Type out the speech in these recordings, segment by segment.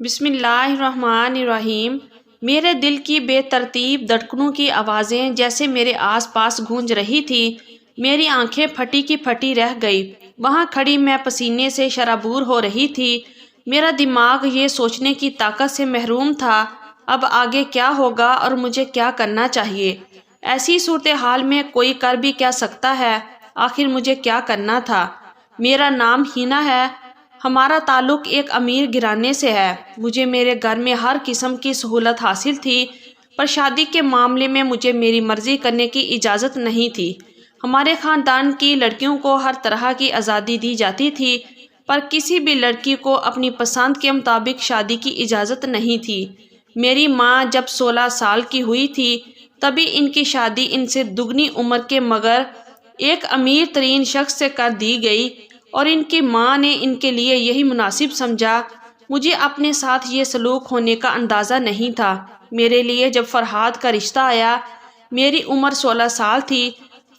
بسم اللہ الرحمن الرحیم۔ میرے دل کی بے ترتیب دھڑکنوں کی آوازیں جیسے میرے آس پاس گونج رہی تھی۔ میری آنکھیں پھٹی کی پھٹی رہ گئی۔ وہاں کھڑی میں پسینے سے شرابور ہو رہی تھی۔ میرا دماغ یہ سوچنے کی طاقت سے محروم تھا اب آگے کیا ہوگا اور مجھے کیا کرنا چاہیے۔ ایسی صورتحال میں کوئی کر بھی کیا سکتا ہے؟ آخر مجھے کیا کرنا تھا؟ میرا نام ہینا ہے۔ ہمارا تعلق ایک امیر گھرانے سے ہے۔ مجھے میرے گھر میں ہر قسم کی سہولت حاصل تھی، پر شادی کے معاملے میں مجھے میری مرضی کرنے کی اجازت نہیں تھی۔ ہمارے خاندان کی لڑکیوں کو ہر طرح کی آزادی دی جاتی تھی، پر کسی بھی لڑکی کو اپنی پسند کے مطابق شادی کی اجازت نہیں تھی۔ میری ماں جب 16 سال کی ہوئی تھی تبھی ان کی شادی ان سے دگنی عمر کے مگر ایک امیر ترین شخص سے کر دی گئی، اور ان کی ماں نے ان کے لیے یہی مناسب سمجھا۔ مجھے اپنے ساتھ یہ سلوک ہونے کا اندازہ نہیں تھا۔ میرے لیے جب فرحاد کا رشتہ آیا، میری عمر 16 سال تھی۔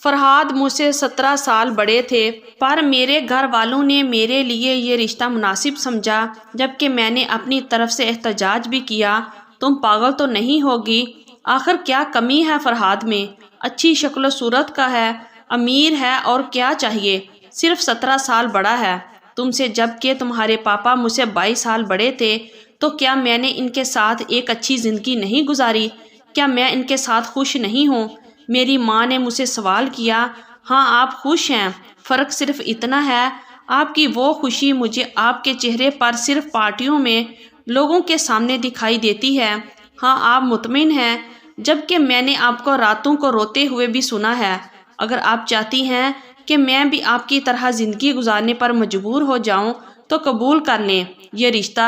فرحاد مجھ سے 17 سال بڑے تھے، پر میرے گھر والوں نے میرے لیے یہ رشتہ مناسب سمجھا، جبکہ میں نے اپنی طرف سے احتجاج بھی کیا۔ تم پاگل تو نہیں ہوگی؟ آخر کیا کمی ہے فرحاد میں؟ اچھی شکل و صورت کا ہے، امیر ہے، اور کیا چاہیے؟ صرف 17 سال بڑا ہے تم سے، جبکہ تمہارے پاپا مجھ سے 22 سال بڑے تھے۔ تو کیا میں نے ان کے ساتھ ایک اچھی زندگی نہیں گزاری؟ کیا میں ان کے ساتھ خوش نہیں ہوں؟ میری ماں نے مجھ سے سوال کیا۔ ہاں، آپ خوش ہیں، فرق صرف اتنا ہے، آپ کی وہ خوشی مجھے آپ کے چہرے پر صرف پارٹیوں میں لوگوں کے سامنے دکھائی دیتی ہے۔ ہاں، آپ مطمئن ہیں، جبکہ میں نے آپ کو راتوں کو روتے ہوئے بھی سنا ہے۔ اگر آپ چاہتی ہیں کہ میں بھی آپ کی طرح زندگی گزارنے پر مجبور ہو جاؤں تو قبول کر لیں یہ رشتہ،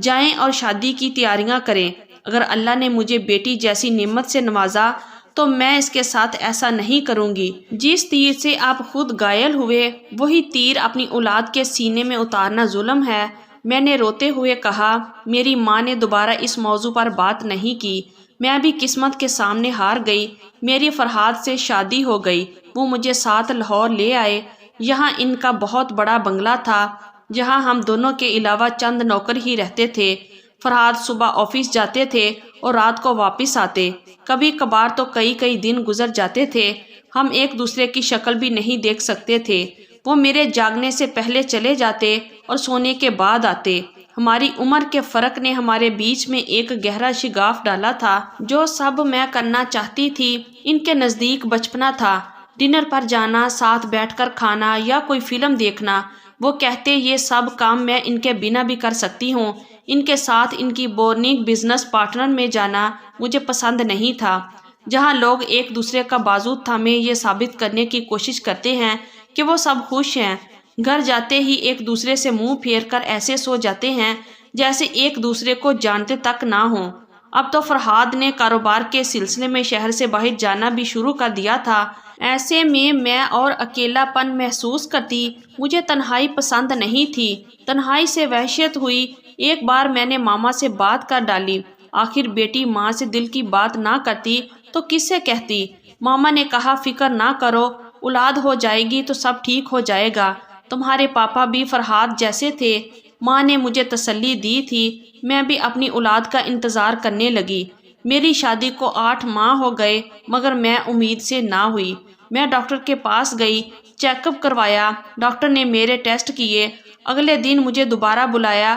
جائیں اور شادی کی تیاریاں کریں۔ اگر اللہ نے مجھے بیٹی جیسی نعمت سے نوازا تو میں اس کے ساتھ ایسا نہیں کروں گی۔ جس تیر سے آپ خود گھائل ہوئے، وہی تیر اپنی اولاد کے سینے میں اتارنا ظلم ہے، میں نے روتے ہوئے کہا۔ میری ماں نے دوبارہ اس موضوع پر بات نہیں کی۔ میں بھی قسمت کے سامنے ہار گئی۔ میری فرحاد سے شادی ہو گئی۔ وہ مجھے ساتھ لاہور لے آئے۔ یہاں ان کا بہت بڑا بنگلہ تھا، جہاں ہم دونوں کے علاوہ چند نوکر ہی رہتے تھے۔ فرحاد صبح آفس جاتے تھے اور رات کو واپس آتے۔ کبھی کبھار تو کئی دن گزر جاتے تھے، ہم ایک دوسرے کی شکل بھی نہیں دیکھ سکتے تھے۔ وہ میرے جاگنے سے پہلے چلے جاتے اور سونے کے بعد آتے۔ ہماری عمر کے فرق نے ہمارے بیچ میں ایک گہرا شگاف ڈالا تھا۔ جو سب میں کرنا چاہتی تھی ان کے نزدیک بچپنا تھا۔ ڈنر پر جانا، ساتھ بیٹھ کر کھانا یا کوئی فلم دیکھنا۔ وہ کہتے یہ سب کام میں ان کے بنا بھی کر سکتی ہوں۔ ان کے ساتھ ان کی بورنگ بزنس پارٹنر میں جانا مجھے پسند نہیں تھا، جہاں لوگ ایک دوسرے کا بازو تھامے یہ ثابت کرنے کی کوشش کرتے ہیں کہ وہ سب خوش ہیں۔ گھر جاتے ہی ایک دوسرے سے منہ پھیر کر ایسے سو جاتے ہیں جیسے ایک دوسرے کو جانتے تک نہ ہوں۔ اب تو فرحاد نے کاروبار کے سلسلے میں شہر سے باہر جانا بھی شروع کر دیا تھا۔ ایسے میں اور اکیلا پن محسوس کرتی۔ مجھے تنہائی پسند نہیں تھی، تنہائی سے وحشت ہوئی۔ ایک بار میں نے ماما سے بات کر ڈالی۔ آخر بیٹی ماں سے دل کی بات نہ کرتی تو کس سے کہتی؟ ماما نے کہا، فکر نہ کرو، اولاد ہو جائے گی تو سب ٹھیک ہو جائے گا۔ تمہارے پاپا بھی فرحاد جیسے تھے۔ ماں نے مجھے تسلی دی تھی۔ میں بھی اپنی اولاد کا انتظار کرنے لگی۔ میری شادی کو 8 ماہ ہو گئے، مگر میں امید سے نہ ہوئی۔ میں ڈاکٹر کے پاس گئی، چیک اپ کروایا۔ ڈاکٹر نے میرے ٹیسٹ کیے۔ اگلے دن مجھے دوبارہ بلایا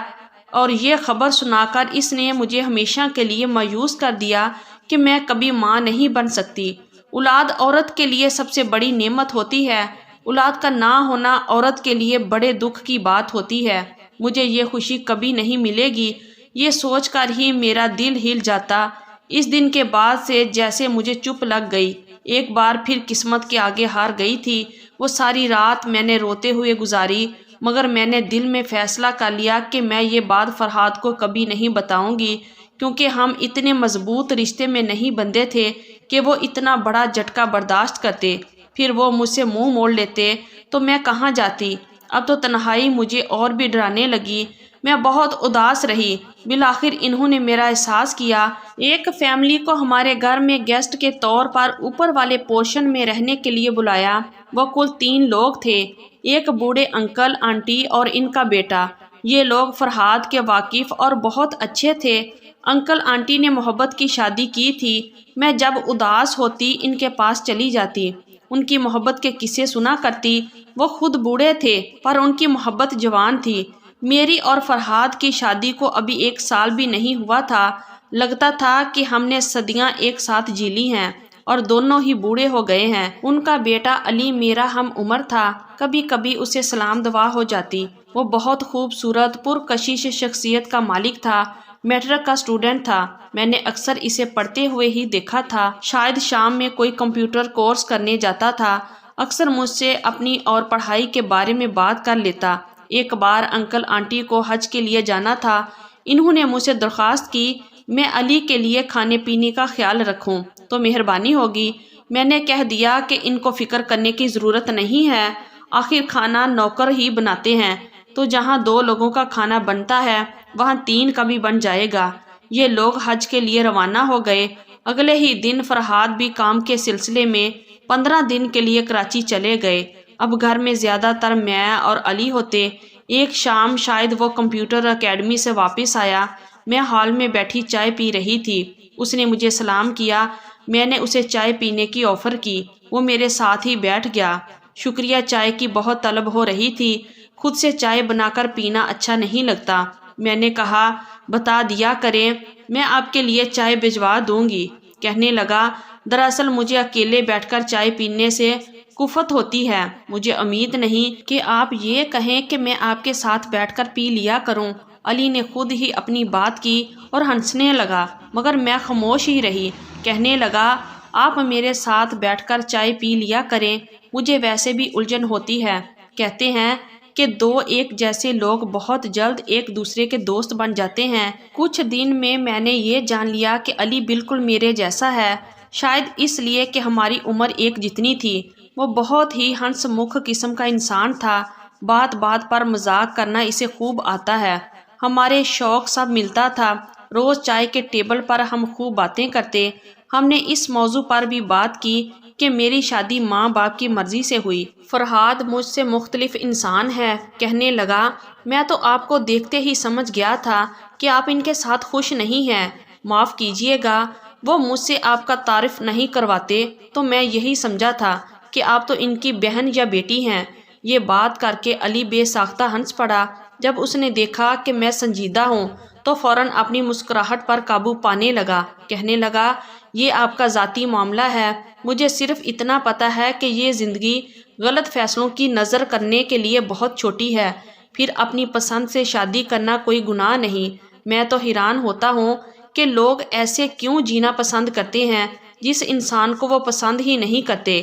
اور یہ خبر سنا کر اس نے مجھے ہمیشہ کے لیے مایوس کر دیا کہ میں کبھی ماں نہیں بن سکتی۔ اولاد عورت کے لیے سب سے بڑی نعمت ہوتی ہے۔ اولاد کا نہ ہونا عورت کے لیے بڑے دکھ کی بات ہوتی ہے۔ مجھے یہ خوشی کبھی نہیں ملے گی، یہ سوچ کر ہی میرا دل ہل جاتا۔ اس دن کے بعد سے جیسے مجھے چپ لگ گئی۔ ایک بار پھر قسمت کے آگے ہار گئی تھی۔ وہ ساری رات میں نے روتے ہوئے گزاری، مگر میں نے دل میں فیصلہ کر لیا کہ میں یہ بات فرحاد کو کبھی نہیں بتاؤں گی، کیونکہ ہم اتنے مضبوط رشتے میں نہیں بندھے تھے کہ وہ اتنا بڑا جھٹکا برداشت کرتے۔ پھر وہ مجھ سے منہ موڑ لیتے تو میں کہاں جاتی؟ اب تو تنہائی مجھے اور بھی ڈرانے لگی۔ میں بہت اداس رہی۔ بالآخر انہوں نے میرا احساس کیا۔ ایک فیملی کو ہمارے گھر میں گیسٹ کے طور پر اوپر والے پورشن میں رہنے کے لیے بلایا۔ وہ کل 3 لوگ تھے، ایک بوڑھے انکل آنٹی اور ان کا بیٹا۔ یہ لوگ فرحاد کے واقف اور بہت اچھے تھے۔ انکل آنٹی نے محبت کی شادی کی تھی۔ میں جب اداس ہوتی ان کے پاس چلی جاتی، ان کی محبت کے قصے سنا کرتی۔ وہ خود بوڑھے تھے پر ان کی محبت جوان تھی۔ میری اور فرحاد کی شادی کو ابھی 1 سال بھی نہیں ہوا تھا۔ لگتا تھا کہ ہم نے صدیاں ایک ساتھ جی لی ہیں اور دونوں ہی بوڑھے ہو گئے ہیں۔ ان کا بیٹا علی میرا ہم عمر تھا۔ کبھی کبھی اسے سلام دعا ہو جاتی۔ وہ بہت خوبصورت پرکشش شخصیت کا مالک تھا۔ میٹرک کا اسٹوڈنٹ تھا۔ میں نے اکثر اسے پڑھتے ہوئے ہی دیکھا تھا۔ شاید شام میں کوئی کمپیوٹر کورس کرنے جاتا تھا۔ اکثر مجھ سے اپنی اور پڑھائی کے بارے میں بات کر لیتا۔ ایک بار انکل آنٹی کو حج کے لیے جانا تھا۔ انہوں نے مجھ سے درخواست کی میں علی کے لیے کھانے پینے کا خیال رکھوں تو مہربانی ہوگی۔ میں نے کہہ دیا کہ ان کو فکر کرنے کی ضرورت نہیں ہے، آخر کھانا نوکر ہی بناتے ہیں، تو جہاں 2 لوگوں کا کھانا بنتا ہے وہاں 3 کا بھی بن جائے گا۔ یہ لوگ حج کے لیے روانہ ہو گئے۔ اگلے ہی دن فرحاد بھی کام کے سلسلے میں 15 دن کے لیے کراچی چلے گئے۔ اب گھر میں زیادہ تر میں اور علی ہوتے۔ ایک شام شاید وہ کمپیوٹر اکیڈمی سے واپس آیا۔ میں ہال میں بیٹھی چائے پی رہی تھی۔ اس نے مجھے سلام کیا۔ میں نے اسے چائے پینے کی آفر کی۔ وہ میرے ساتھ ہی بیٹھ گیا۔ شکریہ، چائے کی بہت طلب ہو رہی تھی۔ خود سے چائے بنا کر پینا اچھا نہیں لگتا۔ میں نے کہا بتا دیا کریں، میں آپ کے لیے چائے بھجوا دوں گی۔ کہنے لگا دراصل مجھے اکیلے بیٹھ کر چائے پینے سے کفت ہوتی ہے۔ مجھے امید نہیں کہ آپ یہ کہیں کہ میں آپ کے ساتھ بیٹھ کر پی لیا کروں۔ علی نے خود ہی اپنی بات کی اور ہنسنے لگا، مگر میں خاموش ہی رہی۔ کہنے لگا آپ میرے ساتھ بیٹھ کر چائے پی لیا کریں، مجھے ویسے بھی الجھن ہوتی ہے۔ کہتے ہیں کہ 2 ایک جیسے لوگ بہت جلد ایک دوسرے کے دوست بن جاتے ہیں۔ کچھ دن میں نے یہ جان لیا کہ علی بالکل میرے جیسا ہے، شاید اس لیے کہ ہماری عمر ایک جتنی تھی۔ وہ بہت ہی ہنس مکھ قسم کا انسان تھا۔ بات بات پر مذاق کرنا اسے خوب آتا ہے۔ ہمارے شوق سب ملتا تھا۔ روز چائے کے ٹیبل پر ہم خوب باتیں کرتے۔ ہم نے اس موضوع پر بھی بات کی کہ میری شادی ماں باپ کی مرضی سے ہوئی۔ فرحاد مجھ سے مختلف انسان ہے۔ کہنے لگا میں تو آپ کو دیکھتے ہی سمجھ گیا تھا کہ آپ ان کے ساتھ خوش نہیں ہیں۔ معاف کیجیے گا، وہ مجھ سے آپ کا تعارف نہیں کرواتے تو میں یہی سمجھا تھا کہ آپ تو ان کی بہن یا بیٹی ہیں۔ یہ بات کر کے علی بے ساختہ ہنس پڑا۔ جب اس نے دیکھا کہ میں سنجیدہ ہوں تو فوراً اپنی مسکراہٹ پر قابو پانے لگا۔ کہنے لگا یہ آپ کا ذاتی معاملہ ہے، مجھے صرف اتنا پتہ ہے کہ یہ زندگی غلط فیصلوں کی نظر کرنے کے لیے بہت چھوٹی ہے، پھر اپنی پسند سے شادی کرنا کوئی گناہ نہیں۔ میں تو حیران ہوتا ہوں کہ لوگ ایسے کیوں جینا پسند کرتے ہیں جس انسان کو وہ پسند ہی نہیں کرتے،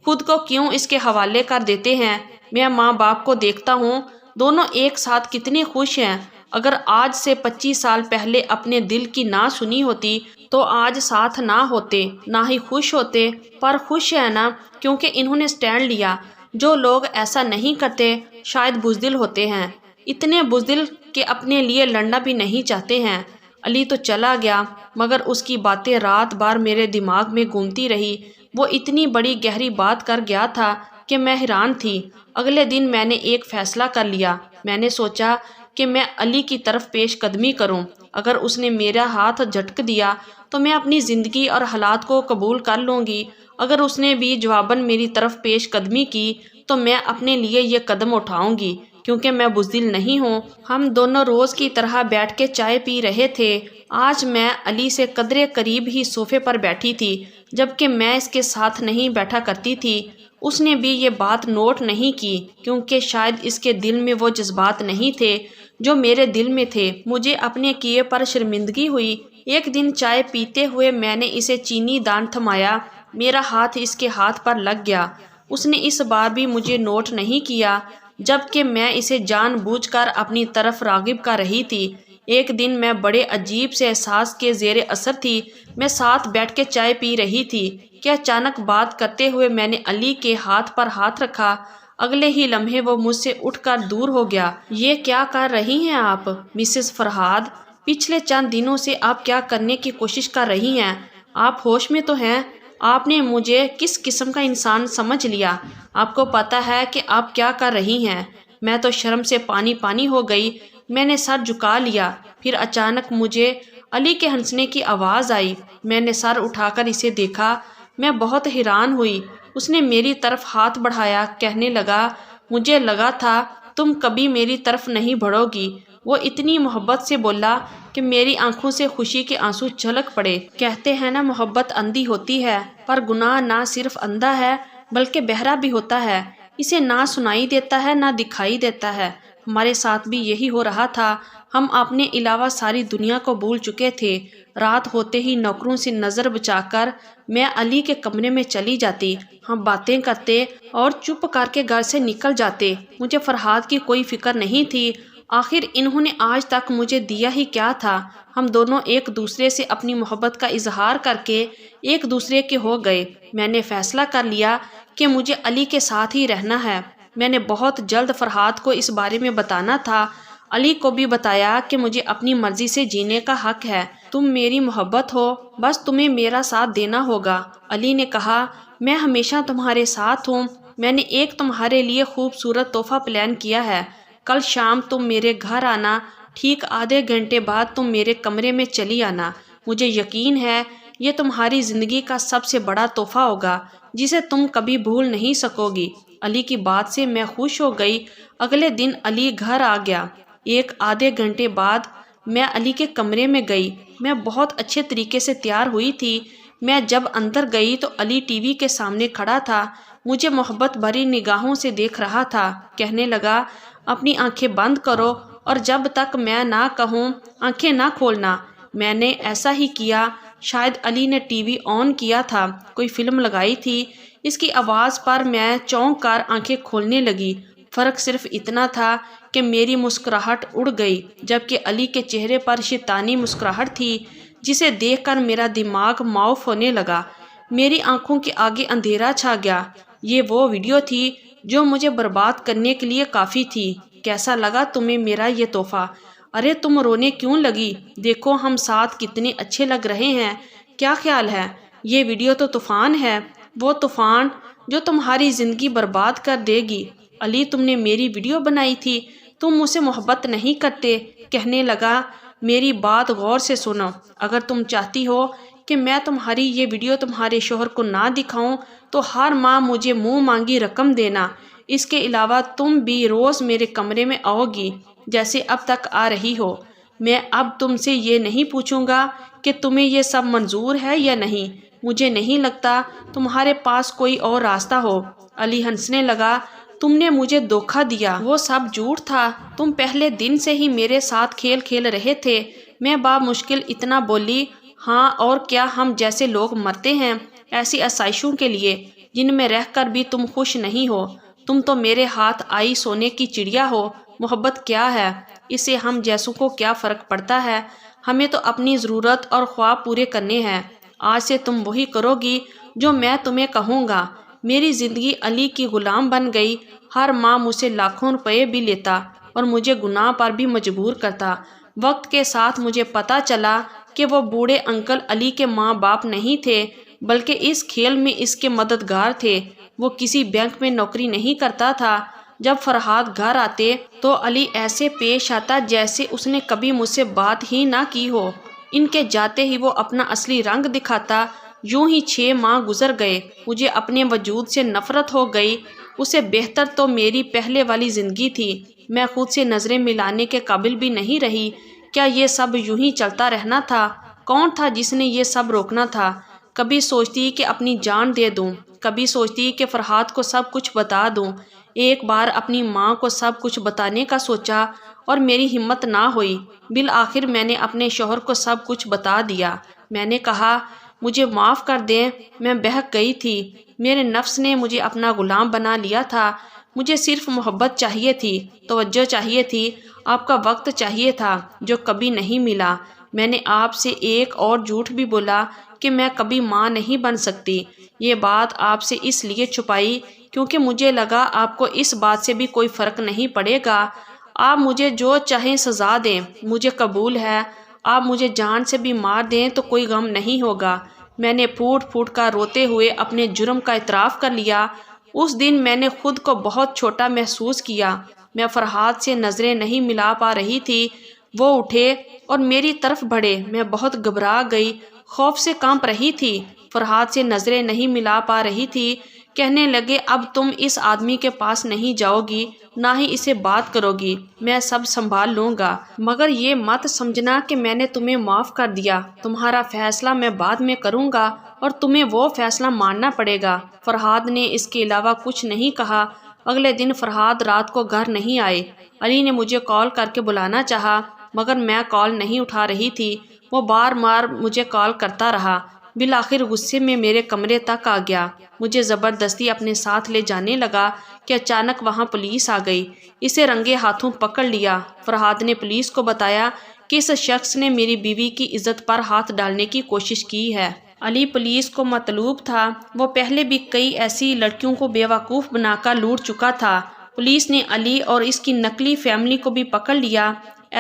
خود کو کیوں اس کے حوالے کر دیتے ہیں۔ میں ماں باپ کو دیکھتا ہوں، دونوں ایک ساتھ کتنے خوش ہیں۔ اگر آج سے 25 سال پہلے اپنے دل کی نہ سنی ہوتی تو آج ساتھ نہ ہوتے، نہ ہی خوش ہوتے، پر خوش ہے نا کیونکہ انہوں نے سٹینڈ لیا۔ جو لوگ ایسا نہیں کرتے شاید بزدل ہوتے ہیں، اتنے بزدل کہ اپنے لیے لڑنا بھی نہیں چاہتے ہیں۔ علی تو چلا گیا مگر اس کی باتیں رات بھر میرے دماغ میں گھومتی رہی۔ وہ اتنی بڑی گہری بات کر گیا تھا کہ میں حیران تھی۔ اگلے دن میں نے ایک فیصلہ کر لیا۔ میں نے سوچا کہ میں علی کی طرف پیش قدمی کروں۔ اگر اس نے میرا ہاتھ جھٹک دیا تو میں اپنی زندگی اور حالات کو قبول کر لوں گی۔ اگر اس نے بھی جواباً میری طرف پیش قدمی کی تو میں اپنے لیے یہ قدم اٹھاؤں گی کیونکہ میں بزدل نہیں ہوں۔ ہم دونوں روز کی طرح بیٹھ کے چائے پی رہے تھے۔ آج میں علی سے قدرے قریب ہی صوفے پر بیٹھی تھی جبکہ میں اس کے ساتھ نہیں بیٹھا کرتی تھی۔ اس نے بھی یہ بات نوٹ نہیں کی کیونکہ شاید اس کے دل میں وہ جذبات نہیں تھے جو میرے دل میں تھے۔ مجھے اپنے کیے پر شرمندگی ہوئی۔ ایک دن چائے پیتے ہوئے میں نے اسے چینی دان تھمایا، میرا ہاتھ اس کے ہاتھ پر لگ گیا۔ اس نے اس بار بھی مجھے نوٹ نہیں کیا جبکہ میں اسے جان بوجھ کر اپنی طرف راغب کر رہی تھی۔ ایک دن میں بڑے عجیب سے احساس کے زیر اثر تھی۔ میں ساتھ بیٹھ کے چائے پی رہی تھی کہ اچانک بات کرتے ہوئے میں نے علی کے ہاتھ پر ہاتھ رکھا۔ اگلے ہی لمحے وہ مجھ سے اٹھ کر دور ہو گیا۔ یہ کیا کر رہی ہیں آپ مسز فرحاد؟ پچھلے چند دنوں سے آپ کیا کرنے کی کوشش کر رہی ہیں؟ آپ ہوش میں تو ہیں؟ آپ نے مجھے کس قسم کا انسان سمجھ لیا؟ آپ کو پتہ ہے کہ آپ کیا کر رہی ہیں؟ میں تو شرم سے پانی پانی ہو گئی۔ میں نے سر جھکا لیا۔ پھر اچانک مجھے علی کے ہنسنے کی آواز آئی۔ میں نے سر اٹھا کر اسے دیکھا۔ میں بہت حیران ہوئی۔ اس نے میری طرف ہاتھ بڑھایا، کہنے لگا، مجھے لگا تھا تم کبھی میری طرف نہیں بڑھو گی۔ وہ اتنی محبت سے بولا کہ میری آنکھوں سے خوشی کے آنسو چھلک پڑے۔ کہتے ہیں نا، محبت اندھی ہوتی ہے، پر گناہ نہ صرف اندھا ہے بلکہ بہرا بھی ہوتا ہے۔ اسے نہ سنائی دیتا ہے نہ دکھائی دیتا ہے۔ ہمارے ساتھ بھی یہی ہو رہا تھا۔ ہم اپنے علاوہ ساری دنیا کو بھول چکے تھے۔ رات ہوتے ہی نوکروں سے نظر بچا کر میں علی کے کمرے میں چلی جاتی۔ ہم باتیں کرتے اور چپ کر کے گھر سے نکل جاتے۔ مجھے فرحاد کی کوئی فکر نہیں تھی۔ آخر انہوں نے آج تک مجھے دیا ہی کیا تھا؟ ہم دونوں ایک دوسرے سے اپنی محبت کا اظہار کر کے ایک دوسرے کے ہو گئے۔ میں نے فیصلہ کر لیا کہ مجھے علی کے ساتھ ہی رہنا ہے۔ میں نے بہت جلد فرحاد کو اس بارے میں بتانا تھا۔ علی کو بھی بتایا کہ مجھے اپنی مرضی سے جینے کا حق ہے۔ تم میری محبت ہو، بس تمہیں میرا ساتھ دینا ہوگا۔ علی نے کہا، میں ہمیشہ تمہارے ساتھ ہوں۔ میں نے ایک تمہارے لیے خوبصورت تحفہ پلان کیا ہے۔ کل شام تم میرے گھر آنا، ٹھیک آدھے گھنٹے بعد تم میرے کمرے میں چلی آنا۔ مجھے یقین ہے یہ تمہاری زندگی کا سب سے بڑا تحفہ ہوگا جسے تم کبھی بھول نہیں سکو گی۔ علی کی بات سے میں خوش ہو گئی۔ اگلے دن علی گھر آ گیا۔ ایک آدھے گھنٹے بعد میں علی کے کمرے میں گئی۔ میں بہت اچھے طریقے سے تیار ہوئی تھی۔ میں جب اندر گئی تو علی ٹی وی کے سامنے کھڑا تھا، مجھے محبت بھری نگاہوں سے دیکھ رہا تھا۔ کہنے لگا، اپنی آنکھیں بند کرو اور جب تک میں نہ کہوں آنکھیں نہ کھولنا۔ میں نے ایسا ہی کیا۔ شاید علی نے ٹی وی آن کیا تھا، کوئی فلم لگائی تھی۔ اس کی آواز پر میں چونک کر آنکھیں کھولنے لگی۔ فرق صرف اتنا تھا کہ میری مسکراہٹ اڑ گئی جبکہ علی کے چہرے پر شیطانی مسکراہٹ تھی جسے دیکھ کر میرا دماغ معاف ہونے لگا۔ میری آنکھوں کے آگے اندھیرا چھا گیا۔ یہ وہ ویڈیو تھی جو مجھے برباد کرنے کے لیے کافی تھی۔ کیسا لگا تمہیں میرا یہ تحفہ؟ ارے تم رونے کیوں لگی؟ دیکھو ہم ساتھ کتنے اچھے لگ رہے ہیں۔ کیا خیال ہے؟ یہ ویڈیو تو طوفان ہے، وہ طوفان جو تمہاری زندگی برباد کر دے گی۔ علی، تم نے میری ویڈیو بنائی تھی، تم مجھ سے محبت نہیں کرتے۔ کہنے لگا، میری بات غور سے سنو۔ اگر تم چاہتی ہو کہ میں تمہاری یہ ویڈیو تمہارے شوہر کو نہ دکھاؤں تو ہر ماہ مجھے منہ مانگی رقم دینا۔ اس کے علاوہ تم بھی روز میرے کمرے میں آؤ گی جیسے اب تک آ رہی ہو۔ میں اب تم سے یہ نہیں پوچھوں گا کہ تمہیں یہ سب منظور ہے یا نہیں۔ مجھے نہیں لگتا تمہارے پاس کوئی اور راستہ ہو۔ علی ہنسنے لگا، تم نے مجھے دھوکہ دیا، وہ سب جھوٹ تھا۔ تم پہلے دن سے ہی میرے ساتھ کھیل کھیل رہے تھے۔ میں بامشکل اتنا بولی، ہاں اور کیا، ہم جیسے لوگ مرتے ہیں ایسی آسائشوں کے لیے جن میں رہ کر بھی تم خوش نہیں ہو۔ تم تو میرے ہاتھ آئی سونے کی چڑیا ہو۔ محبت کیا ہے؟ اسے ہم جیسوں کو کیا فرق پڑتا ہے؟ ہمیں تو اپنی ضرورت اور خواب پورے کرنے ہیں۔ آج سے تم وہی کرو گی جو میں تمہیں کہوں گا۔ میری زندگی علی کی غلام بن گئی۔ ہر ماہ مجھ سے لاکھوں روپے بھی لیتا اور مجھے گناہ پر بھی مجبور کرتا۔ وقت کے ساتھ مجھے پتہ چلا کہ وہ بوڑھے انکل علی کے ماں باپ نہیں تھے بلکہ اس کھیل میں اس کے مددگار تھے۔ وہ کسی بینک میں نوکری نہیں کرتا تھا۔ جب فرحاد گھر آتے تو علی ایسے پیش آتا جیسے اس نے کبھی مجھ سے بات ہی نہ کی ہو۔ ان کے جاتے ہی وہ اپنا اصلی رنگ دکھاتا۔ یوں ہی 6 ماہ گزر گئے۔ مجھے اپنے وجود سے نفرت ہو گئی۔ اسے بہتر تو میری پہلے والی زندگی تھی۔ میں خود سے نظریں ملانے کے قابل بھی نہیں رہی۔ کیا یہ سب یوں ہی چلتا رہنا تھا؟ کون تھا جس نے یہ سب روکنا تھا؟ کبھی سوچتی کہ اپنی جان دے دوں، کبھی سوچتی کہ فرحاد کو سب کچھ بتا دوں۔ ایک بار اپنی ماں کو سب کچھ بتانے کا سوچا اور میری ہمت نہ ہوئی۔ بالآخر میں نے اپنے شوہر کو سب کچھ بتا دیا۔ میں نے کہا، مجھے معاف کر دیں، میں بہک گئی تھی۔ میرے نفس نے مجھے اپنا غلام بنا لیا تھا۔ مجھے صرف محبت چاہیے تھی، توجہ چاہیے تھی، آپ کا وقت چاہیے تھا جو کبھی نہیں ملا۔ میں نے آپ سے ایک اور جھوٹ بھی بولا کہ میں کبھی ماں نہیں بن سکتی۔ یہ بات آپ سے اس لیے چھپائی کیونکہ مجھے لگا آپ کو اس بات سے بھی کوئی فرق نہیں پڑے گا۔ آپ مجھے جو چاہیں سزا دیں، مجھے قبول ہے۔ آپ مجھے جان سے بھی مار دیں تو کوئی غم نہیں ہوگا۔ میں نے پھوٹ پھوٹ کر روتے ہوئے اپنے جرم کا اعتراف کر لیا۔ اس دن میں نے خود کو بہت چھوٹا محسوس کیا۔ میں فرحاد سے نظریں نہیں ملا پا رہی تھی۔ وہ اٹھے اور میری طرف بڑھے۔ میں بہت گھبرا گئی، خوف سے کانپ رہی تھی۔ فرحاد سے نظریں نہیں ملا پا رہی تھی۔ کہنے لگے اب تم اس آدمی کے پاس نہیں جاؤ گی، نہ ہی اسے بات کرو گی، میں سب سنبھال لوں گا، مگر یہ مت سمجھنا کہ میں نے تمہیں معاف کر دیا، تمہارا فیصلہ میں بعد میں کروں گا اور تمہیں وہ فیصلہ ماننا پڑے گا۔ فرحاد نے اس کے علاوہ کچھ نہیں کہا۔ اگلے دن فرحاد رات کو گھر نہیں آئے۔ علی نے مجھے کال کر کے بلانا چاہا، مگر میں کال نہیں اٹھا رہی تھی۔ وہ بار بار مجھے کال کرتا رہا۔ بالآخر غصے میں میرے کمرے تک آ گیا، مجھے زبردستی اپنے ساتھ لے جانے لگا کہ اچانک وہاں پولیس آ گئی۔ اسے رنگے ہاتھوں پکڑ لیا۔ فرحاد نے پولیس کو بتایا کہ اس شخص نے میری بیوی کی عزت پر ہاتھ ڈالنے کی کوشش کی ہے۔ علی پولیس کو مطلوب تھا۔ وہ پہلے بھی کئی ایسی لڑکیوں کو بیوقوف بنا کر لوٹ چکا تھا۔ پولیس نے علی اور اس کی نقلی فیملی کو بھی پکڑ لیا۔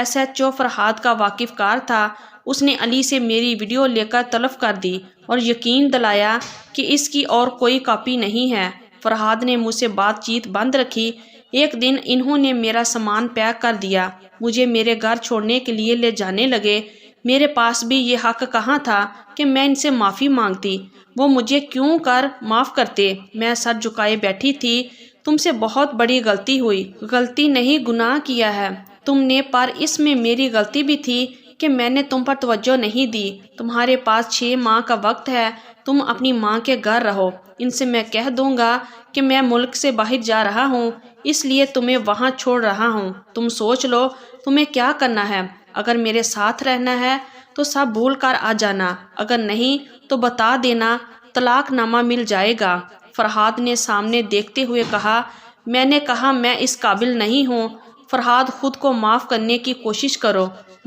SHO فرحاد کا واقف کار تھا۔ اس نے علی سے میری ویڈیو لے کر طلب کر دی اور یقین دلایا کہ اس کی اور کوئی کاپی نہیں ہے۔ فرحاد نے مجھ سے بات چیت بند رکھی۔ ایک دن انہوں نے میرا سامان پیک کر دیا، مجھے میرے گھر چھوڑنے کے لیے لے جانے لگے۔ میرے پاس بھی یہ حق کہاں تھا کہ میں ان سے معافی مانگتی؟ وہ مجھے کیوں کر معاف کرتے؟ میں سر جھکائے بیٹھی تھی۔ تم سے بہت بڑی غلطی ہوئی۔ غلطی نہیں، گناہ کیا ہے تم نے، پر اس میں میری غلطی بھی تھی کہ میں نے تم پر توجہ نہیں دی۔ تمہارے پاس 6 ماہ کا وقت ہے، تم اپنی ماں کے گھر رہو۔ ان سے میں کہہ دوں گا کہ میں ملک سے باہر جا رہا ہوں، اس لیے تمہیں وہاں چھوڑ رہا ہوں۔ تم سوچ لو تمہیں کیا کرنا ہے۔ اگر میرے ساتھ رہنا ہے تو سب بھول کر آ جانا، اگر نہیں تو بتا دینا، طلاق نامہ مل جائے گا۔ فرحاد نے سامنے دیکھتے ہوئے کہا۔ میں نے کہا میں اس قابل نہیں ہوں۔ فرحاد، خود کو معاف کرنے کی کوشش کرو۔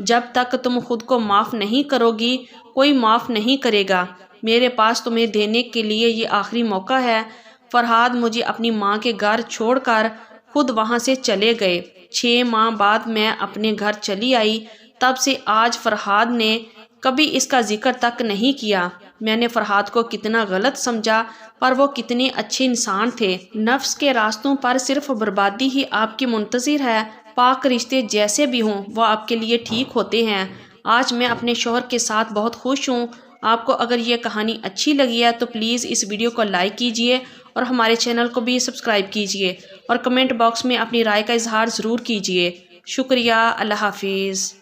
جب تک تم خود کو معاف نہیں کرو گی کوئی معاف نہیں کرے گا۔ میرے پاس تمہیں دینے کے لیے یہ آخری موقع ہے۔ فرحاد مجھے اپنی ماں کے گھر چھوڑ کر خود وہاں سے چلے گئے۔ 6 ماہ بعد میں اپنے گھر چلی آئی۔ تب سے آج فرحاد نے کبھی اس کا ذکر تک نہیں کیا۔ میں نے فرحاد کو کتنا غلط سمجھا، پر وہ کتنے اچھے انسان تھے۔ نفس کے راستوں پر صرف بربادی ہی آپ کی منتظر ہے۔ پاک رشتے جیسے بھی ہوں وہ آپ کے لیے ٹھیک ہوتے ہیں۔ آج میں اپنے شوہر کے ساتھ بہت خوش ہوں۔ آپ کو اگر یہ کہانی اچھی لگی ہے تو پلیز اس ویڈیو کو لائک کیجئے اور ہمارے چینل کو بھی سبسکرائب کیجئے اور کمنٹ باکس میں اپنی رائے کا اظہار ضرور کیجئے۔ شکریہ۔ اللہ حافظ۔